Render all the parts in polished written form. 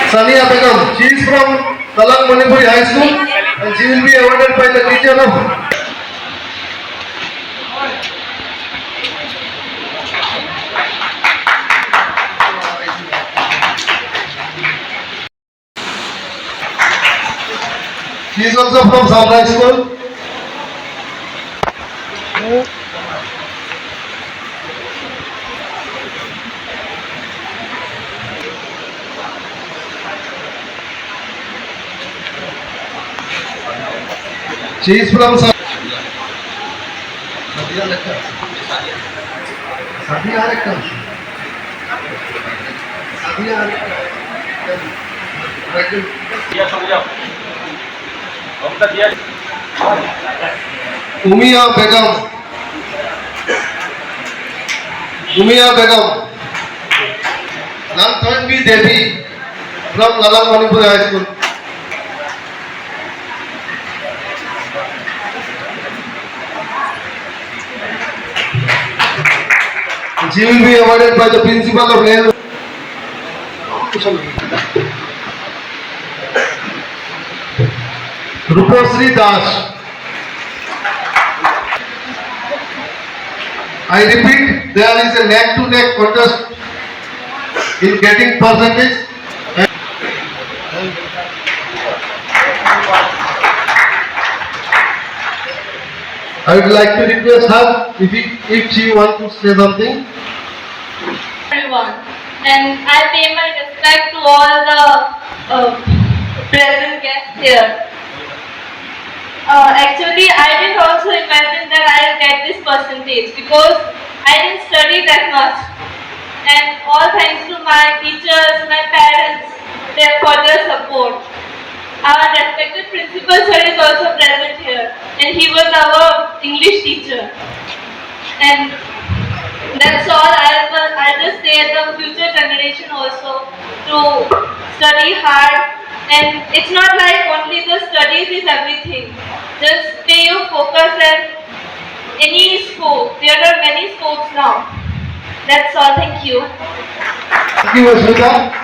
Sania Begum. She is from Talang Manipuri High School and she will be awarded by the teacher of. She is also from Sunrise School. She is from Umia Begum. Umia Begum. Nanthanvi Devi from Talang Manipuri High School. She will be awarded by the principal of Maheiroi. Rupasri Das. I repeat, there is a neck-to-neck contest in getting percentage. I would like to request her if she wants to say something. Everyone, and I pay my respect to all the present guests here. Actually, I didn't also imagine that I'll get this percentage because I didn't study that much. And all thanks to my teachers, my parents, for their support. Our respected principal sir is also present here, and he was our English teacher. And that's all. I'll just say the future generation also to study hard. And it's not like only the studies is everything. Just stay your focus at any scope. There are many scopes now. That's all. Thank you. Thank you, Asmita.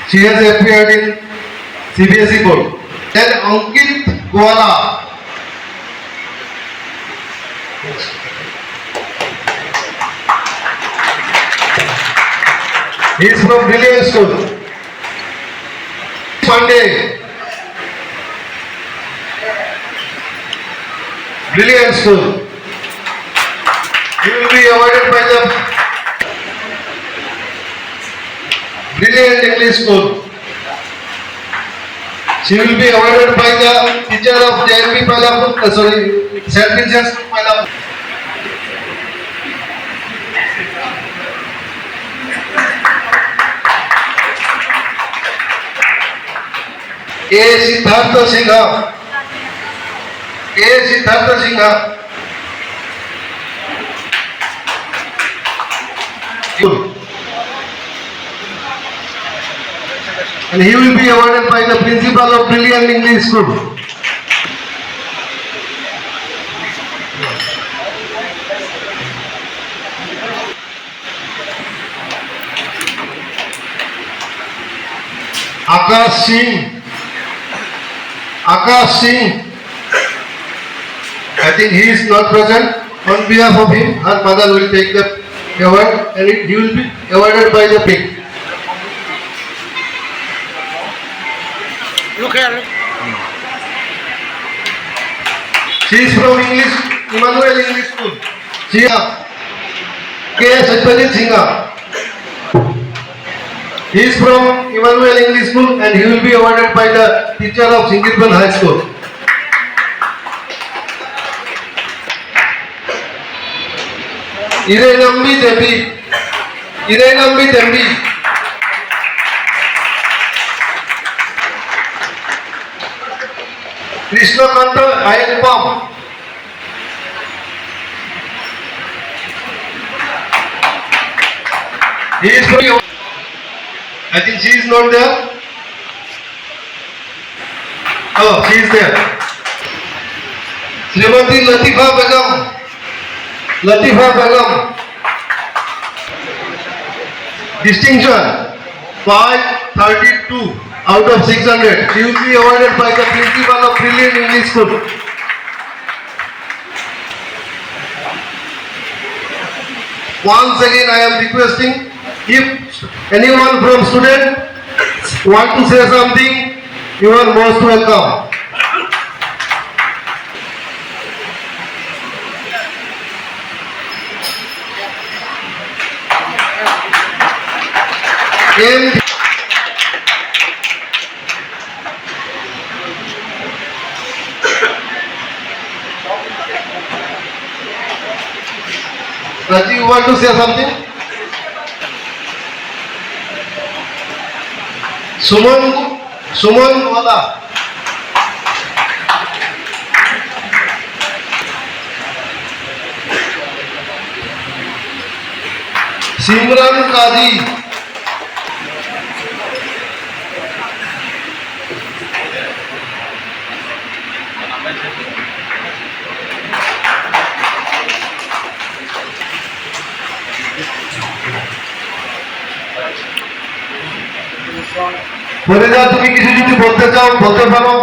She has appeared in CBSE board. Then Ankit Gwala. He is from Brilliant School. Sunday. Brilliant School. He will be awarded by the Brilliant English School. She will be awarded by the teacher of JNP Pailapool, St. Vincent's Pailapool. A. Siddhartha Singha. A. Siddhartha Singha. And he will be awarded by the principal of Brilliant English School. Akash Singh. Akash Singh. I think he is not present. On behalf of him, her mother will take the award and he will be awarded by the pig. Look here. She is from Emmanuel English School. She is K. Satyajit Singha. He is from Emmanuel English School and he will be awarded by the teacher of Singirban High School. Irenambi Devi. Irenambi Devi. Krishnakanta Ayapam. He is from. I think she is not there. Oh, she is there. Srimati Latifa Begum. Latifa Begum. Distinction 532 out of 600. She will be awarded by the principal of Brilliant English School. Once again, I am requesting, if anyone from student want to say something, you are most welcome. In Raji, you want to say something? Suman Wala. Simran Kazi. Farida, তুমি কিছু যদি বলতে চাও বলতে পারো।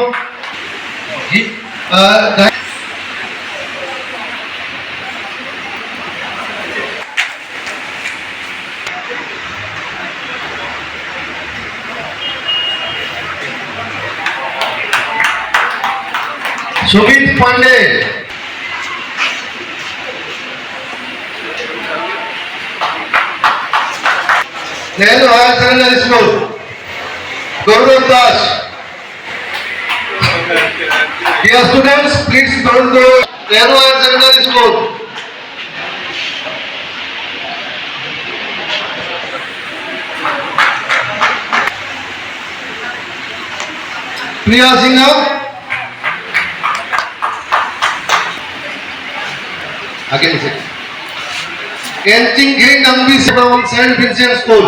Sumit Pandey, Nehru higher secondary school, Gaurav Das. Dear students, please don't go Nehru Higher Secondary School. Priya Singha. Again, Kenching Gate Nambi from St. Vincent School.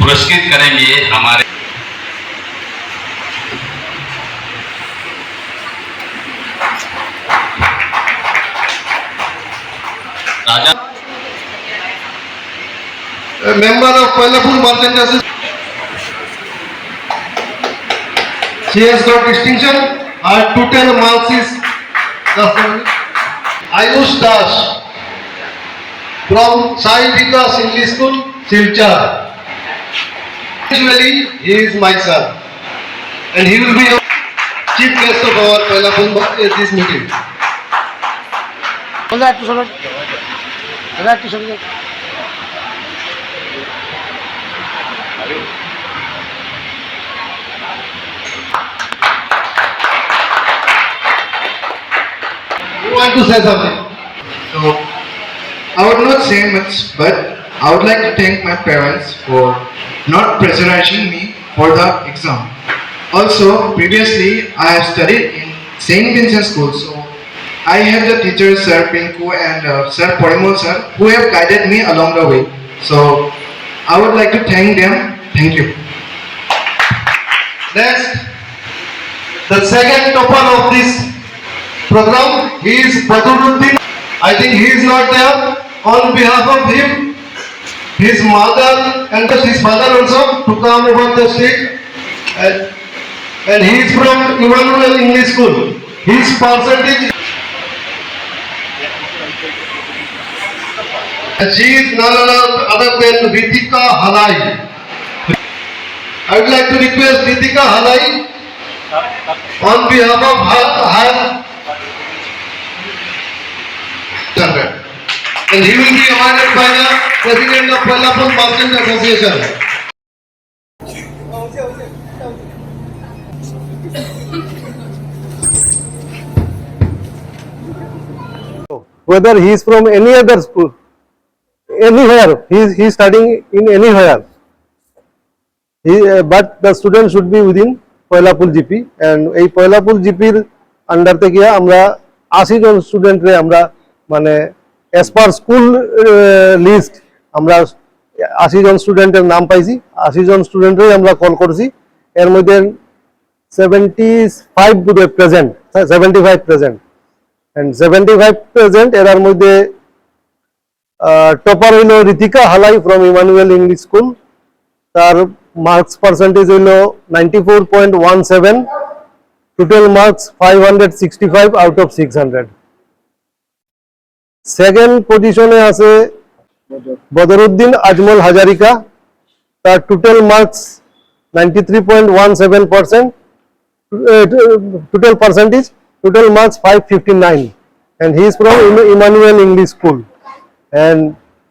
पुरस्कृत करेंगे हमारे राजा, a member of Pailapool Merchant Association. She has got distinction. Her total marks is Ayush Das from Sai Vikas English School, Silchar. Actually, he is my son, and he will be a chief guest of our Pailapool at this meeting. You want to say something? So, I would not say much, but I would like to thank my parents for not pressurizing me for the exam. Also, previously I have studied in St. Vincent School, so I have the teachers Sir Pinku and Sir Porimol sir who have guided me along the way. So, I would like to thank them. Thank you. Next, the second topper of this program, he is Badruddin. I think he is not there. On behalf of him, his mother and his father also to come over the stage, and he is from Emmanuel English School. His percentage, and she is none other than Ritika Halai. I would like to request Ritika Halai on behalf of her and he will be awarded by the President of Pailapool Merchant Association. Whether he is from any other school, anywhere. He is studying in anywhere. But the student should be within Pailapool GP, and এই Pailapool GP এর under থেকে আমরা 80 জন স্টুডেন্টরে আমরা মানে as per school list আমরা 80 জন স্টুডেন্টের নাম পাইছি। 80 জন স্টুডেন্টই আমরা কল করছি, এর মধ্যে 75 বোধহয় প্রেজেন্ট, 75 প্রেজেন্ট, and 75 প্রেজেন্ট। এর মধ্যে টপার হইল ঋতিকা হালাই ফ্রম ইমানুয়েল ইংলিশ স্কুল, তার মার্কস পার্সেন্টেজ হইল 94.17, total marks 565 out of 600। Second পজিশনে আছে বদরুদ্দিন আজমল হাজারিকা, তার total marks 93.17%, total percentage, total marks 559, and he is from Emmanuel English School. And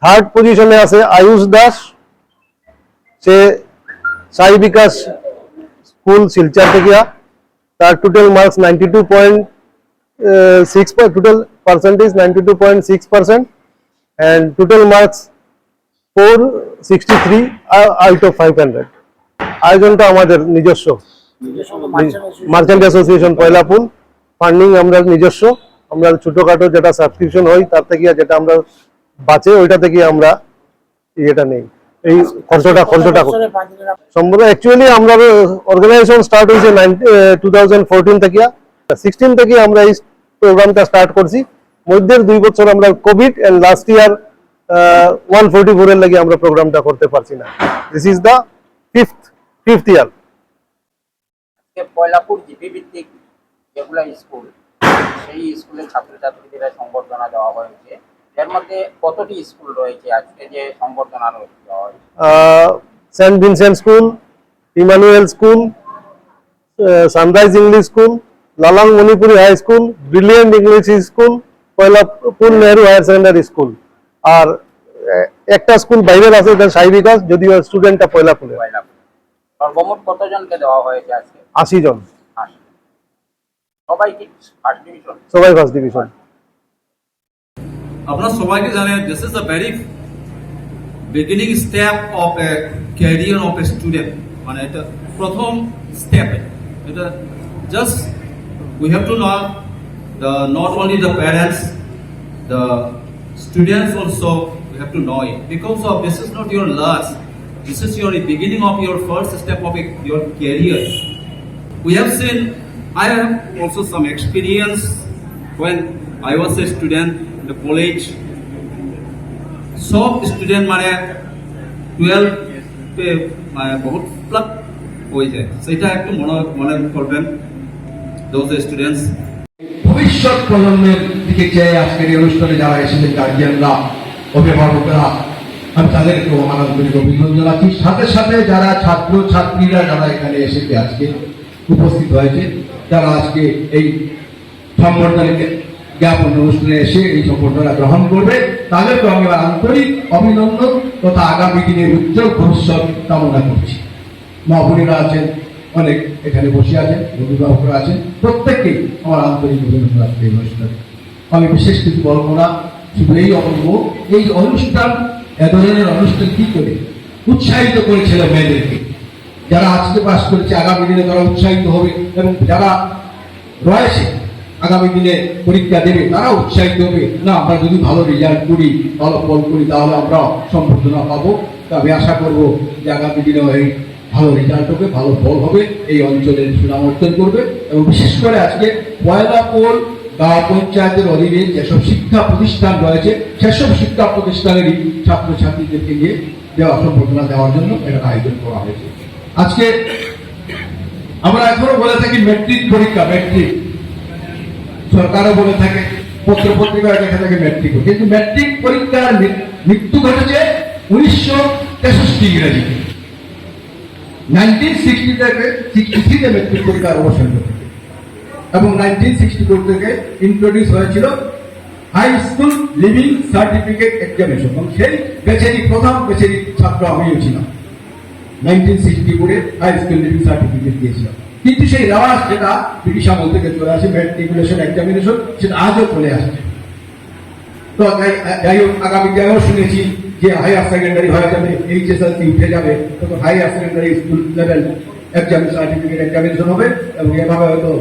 third পজিশনে আছে আয়ুষ দাস, সে সাই বিকাশ স্কুল শিলচর থেকে, তার total marks 92.6, total percentage 92.6%, and total marks 463 out of 500। আয়োজনটা আমাদের নিজস্ব মার্চেন্ট অ্যাসোসিয়েশন পয়লাপুল, ফান্ডিং আমরা নিজস্ব, আমরা ছোটখাটো যেটা সাবস্ক্রিপশন হয় তার থেকে যেটা আমরা বাঁচে ওইটা থেকে আমরা এটা নেই, এই খরচটা সম্পূর্ণ। অ্যাকচুয়ালি আমরা অর্গানাইজেশন স্টার্ট হয়েছে 2014 থেকে, 16 থেকে আমরা এই প্রোগ্রামটা স্টার্ট করছি। মধ্যের 2 বছর আমরা কোভিড এন্ড লাস্ট ইয়ার 144 এর লাগি আমরা প্রোগ্রামটা করতে পারছি না। This is the fifth year. Pailapur GP ভিত্তিক যেগুলো স্কুল, সেই স্কুলের ছাত্রছাত্রীদের সংবর্ধনা দেওয়া হয়েছে। এর মধ্যে কতটি স্কুল রয়েছে আজকে যে সংবর্ধনা দেওয়া হয়েছে? Saint Vincent school, Emmanuel school, Sunrise English school, Lalang Manipuri high school, Brilliant English school, Pailapur Nehru higher secondary school, আর একটা স্কুল বাইরের আছে সাই বিকাশ, যদিও স্টুডেন্টটা পয়লাপুরে। সর্বমোট কতজনকে দেওয়া হয়েছে আজকে? 80 জন। সবাই কি ফার্স্ট ডিভিশন? সবাই ফার্স্ট ডিভিশন। আপনারা সবাইকে জানেন this is a very beginning step of A career of a student, মানে এটা প্রথম স্টেপ। এটা just we have to know not only the parents, the students also we have to know it, because of this is not your last, this is your beginning of your first step of your career. We have seen, I have also some experience when I was a student in the college. सब student মানে 12 पे बहुत pluck হয়ে যায়, সেটা একটু মনে করবেন those students। ভবিষ্যৎ প্রজন্মের দিকে চেয়ে আজকের এই অনুষ্ঠানে যারা এসেছেন, গার্জিয়ানরা, অভিভাবকরা, আমি তাদেরকেও আন্তরিক অভিনন্দন জানাচ্ছি। সাথে সাথে যারা ছাত্র ছাত্রীরা যারা এখানে এসেছে আজকে উপস্থিত হয়েছে, যারা আজকে এই সংবর্ধনা জ্ঞাপন অনুষ্ঠানে এসে এই সম্বর্ধনা গ্রহণ করবে, তাদেরকে আমি আন্তরিক অভিনন্দন তথা আগামী দিনের উজ্জ্বল ভবিষ্যৎ কামনা করছি। মা বোনেরা আছেন, অনেক এখানে বসে আছেন, অভিভাবকরা আছেন, প্রত্যেককেই আমার আন্তরিক অভিনন্দন আজকে এই অনুষ্ঠানে। আমি বিশেষ কিছু বলবো না, শুধু এই বলবো এই অনুষ্ঠান, এ ধরনের অনুষ্ঠান কি করে উৎসাহিত করেছিল মেয়েদেরকে। যারা আজকে পাস করেছে আগামী দিনে তারা উৎসাহিত হবে, এবং যারা রয়েছে আগামী দিনে পরীক্ষা দেবে তারা উৎসাহিত হবে, না আমরা যদি ভালো রেজাল্ট করি, ভালো ফল করি, তাহলে আমরা সম্বর্ধনা পাবো। আমি আশা করবো যে আগামী দিনে এই ভালো রেজাল্ট হবে, ভালো ফল হবে, এই অঞ্চলের সুনাম অর্জন করবে। এবং বিশেষ করে আজকে পয়লাপুর গাঁও পঞ্চায়েতের অধীনে যেসব শিক্ষা প্রতিষ্ঠান রয়েছে, সেসব শিক্ষা প্রতিষ্ঠানেরই ছাত্রছাত্রীদেরকে নিয়ে দেওয়া সম্বর্ধনা দেওয়ার জন্য এটা আয়োজন করা হয়েছে। আজকে আমরা এখনো বলে থাকি ম্যাট্রিক পরীক্ষা, ম্যাট্রিক সরকারও বলে থাকে, পত্র পত্রিকায় দেখা থাকে ম্যাট্রিক, কিন্তু ম্যাট্রিক পরীক্ষার মৃত্যু ঘটেছে 1963 ইংরেজিতে। 1960 থেকে 63 ম্যাট্রিক পরীক্ষার অবসান ঘটে, এবং 1964 থেকে ইন্ট্রোডিউস হয়েছিল high school leaving certificate examination, এবং সেই বেচেরি প্রথম বেচেরি ছাত্র আমিও ছিলাম। 1964 হাই স্কুল লিভিং সার্টিফিকেট দিয়েছিলাম, কিন্তু সেই রেওয়াজ যেটা ব্রিটিশ আমল থেকে চলে আসে, ম্যাট্রিকুলেশন এক্সামিনেশন, সেটা আজও চলে আসছে। তো যাই হোক, আগামী দিনেও শুনেছি যে হায়ার সেকেন্ডারি হয়ে যাবে, HSLC উঠে যাবে, তখন higher secondary school level exam certificate examination হবে এবং এভাবে হয়তো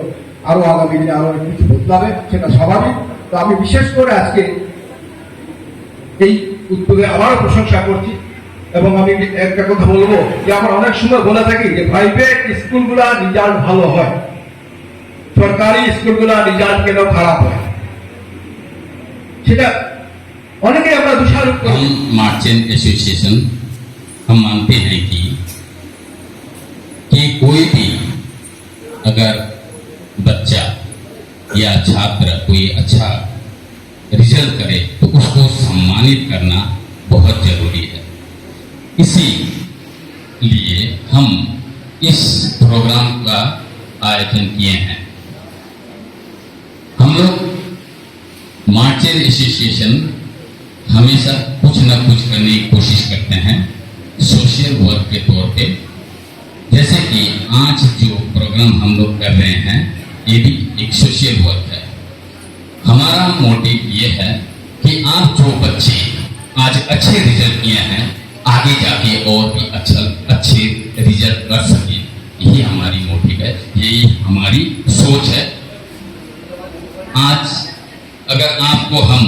আরো আগামী দিনে আরো কিছু বদলাবে, সেটা স্বাভাবিক। তো আমি বিশেষ করে আজকে এই উদ্যোগে আবারও প্রশংসা করছি এবং আমি একটা কথা বলবো যে আমরা অনেক সময় বলে থাকি যে প্রাইভেট স্কুলগুলা রেজাল্ট ভালো হয়, সরকারি স্কুলগুলা রেজাল্ট কেন খারাপ হয়, সেটা অনেকে আমরা দোষারোপ করি। हम मार्चेंट एसोसिएशन हम मानते हैं कि कोई भी अगर बच्चा या छात्र कोई अच्छा रिजल्ट करे तो उसको सम्मानित करना बहुत जरूरी है। इसीलिए हम इस प्रोग्राम का आयोजन किए हैं। हम लोग मार्चेंट एसोसिएशन हमेशा कुछ न कुछ करने की कोशिश करते हैं सोशल वर्क के तौर पे। जैसे कि आज जो प्रोग्राम हम लोग कर रहे हैं ये भी एक सोशल वर्क है। हमारा मोटिव ये है कि आप जो बच्चे आज अच्छे रिजल्ट किए हैं आगे जाके और भी अच्छे रिजल्ट कर सके, यही हमारी मोटिव है, यही हमारी सोच है। आज अगर आपको हम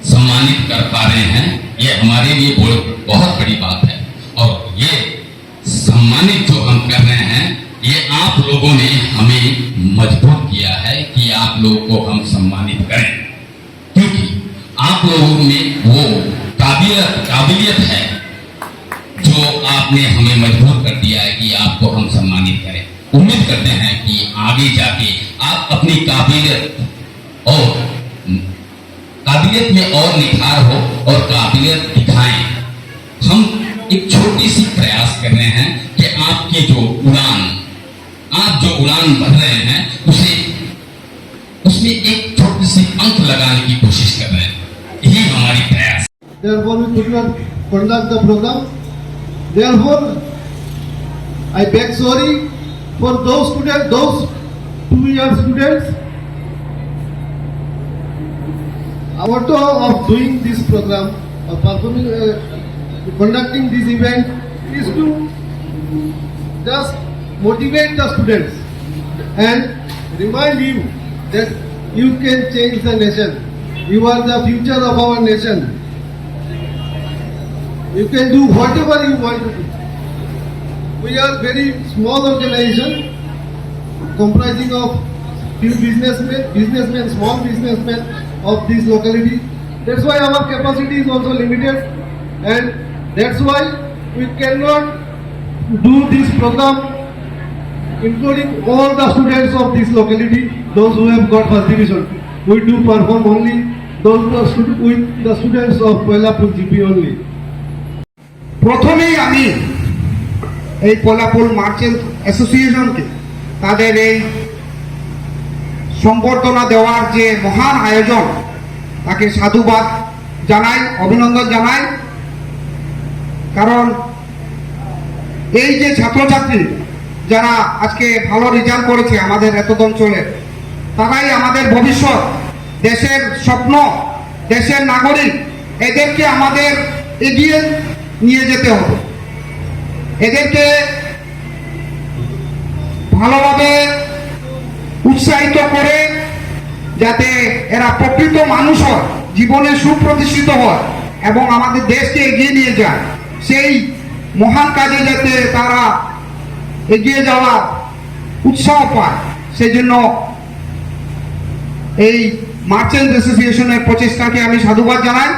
सम्मानित कर पा रहे हैं ये हमारे लिए बहुत बड़ी बात है। और ये सम्मानित जो हम कर रहे हैं ये आप लोगों ने हमें मजबूर किया है कि आप लोगों को हम सम्मानित करें, क्योंकि आप लोगों में वो काबिलियत है जो आपने हमें मजबूर कर दिया है कि आपको हम सम्मानित करें। उम्मीद करते हैं कि आगे जाके आप अपनी काबिलियत में और निखार हो और काबिलियत दिखाएं। हम एक छोटी सी प्रयास कर रहे हैं कि आपकी जो उड़ान भर रहे हैं उसमें एक छोटी सी पंख लगाने की कोशिश कर रहे हैं, यही हमारी प्रयास। Therefore, we could not conduct the program. Therefore, I beg sorry for those students, those 2-year students. Our motto of doing this program, of performing, conducting this event, is to just motivate the students and remind you that you can change the nation. You are the future of our nation. You can do whatever you want to do. We are very small organization comprising of few businessmen, small businessmen of this locality. That's why our capacity is also limited, and that's why we cannot do this program including all the students of this locality, those who have got first division. We do perform only those with the students of Pailapool GP only. প্রথমেই আমি এই পলাপুল merchant অ্যাসোসিয়েশনকে তাদের এই সম্বর্ধনা দেওয়ার যে মহান আয়োজন তাকে সাধুবাদ জানাই, অভিনন্দন জানাই। কারণ এই যে ছাত্রছাত্রী যারা আজকে ভালো রেজাল্ট করেছে আমাদের এতদ অঞ্চলে, তারাই আমাদের ভবিষ্যৎ, দেশের স্বপ্ন, দেশের নাগরিক। এদেরকে আমাদের এগিয়ে নিয়ে যেতে হবে, এদেরকে ভালোভাবে উৎসাহিত করে যাতে এরা প্রকৃত মানুষ হয়, জীবনে সুপ্রতিষ্ঠিত হয় এবং আমাদের দেশকে এগিয়ে নিয়ে যায়, সেই মহান কাজে যাতে তারা এগিয়ে যাওয়ার উৎসাহ পায়, সেই জন্য এই মার্চেন্ট অ্যাসোসিয়েশনের প্রচেষ্টাকে আমি সাধুবাদ জানাই।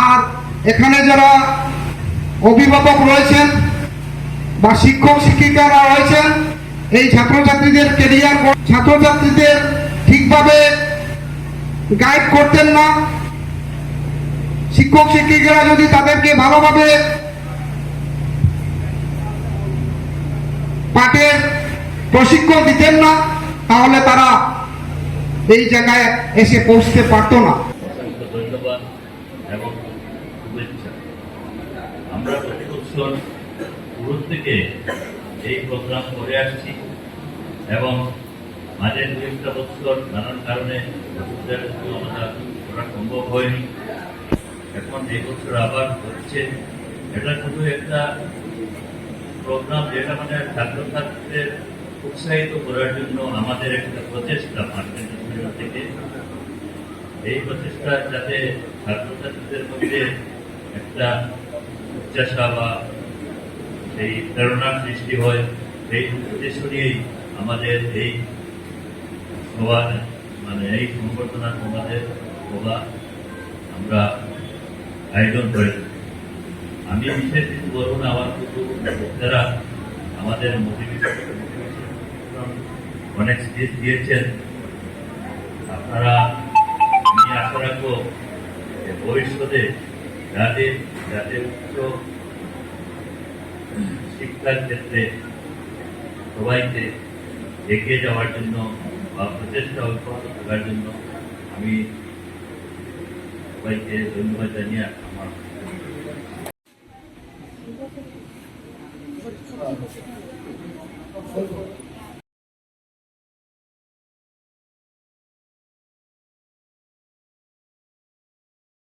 আর এখানে যারা অভিভাবক রয়েছেন বা শিক্ষক শিক্ষিকারা রয়েছেন, এই ছাত্রছাত্রীদের কেরিয়ার, ছাত্রছাত্রীদের ঠিকভাবে গাইড করতেন না, শিক্ষক শিক্ষিকারা যদি তাদেরকে ভালোভাবে পাঠের প্রশিক্ষণ দিতেন না, তাহলে তারা এই জায়গায় এসে পৌঁছতে পারত না। ধন্যবাদ এবং শুভেচ্ছা। আমরা প্রতি বছর শুরু থেকে এই প্রোগ্রাম করে আসছি এবং মাঝে 2-1 বছর নানান কারণে করা সম্ভব হয়নি। এখন এই বছর আবার হচ্ছে। এটা শুধু একটা প্রোগ্রাম যেটা মানে ছাত্রছাত্রীদের উৎসাহিত করার জন্য আমাদের একটা প্রচেষ্টা মার্কেট থেকে। এই প্রচেষ্টা যাতে ছাত্রছাত্রীদের মধ্যে একটা উচ্চাসা বা সেই প্রেরণার সৃষ্টি হয়, সেই উদ্দেশ্য নিয়েই আমাদের এই সভা মানে এই সংবর্ধনা সভা আমরা আয়োজন করে থাকি। আমি বিশেষ কিছু বলবো না, আমার কিছু বক্তারা আমাদের মোটিভেশন অনেক স্পিচ দিয়েছেন। আপনারা আমি আশা রাখবো যে ভবিষ্যতে যাতে উচ্চ শিক্ষার ক্ষেত্রে সবাইকে এগিয়ে যাওয়ার জন্য বা প্রচেষ্টা অব্যাহত থাকার জন্য আমি সবাইকে ধন্যবাদ জানিয়ে আমার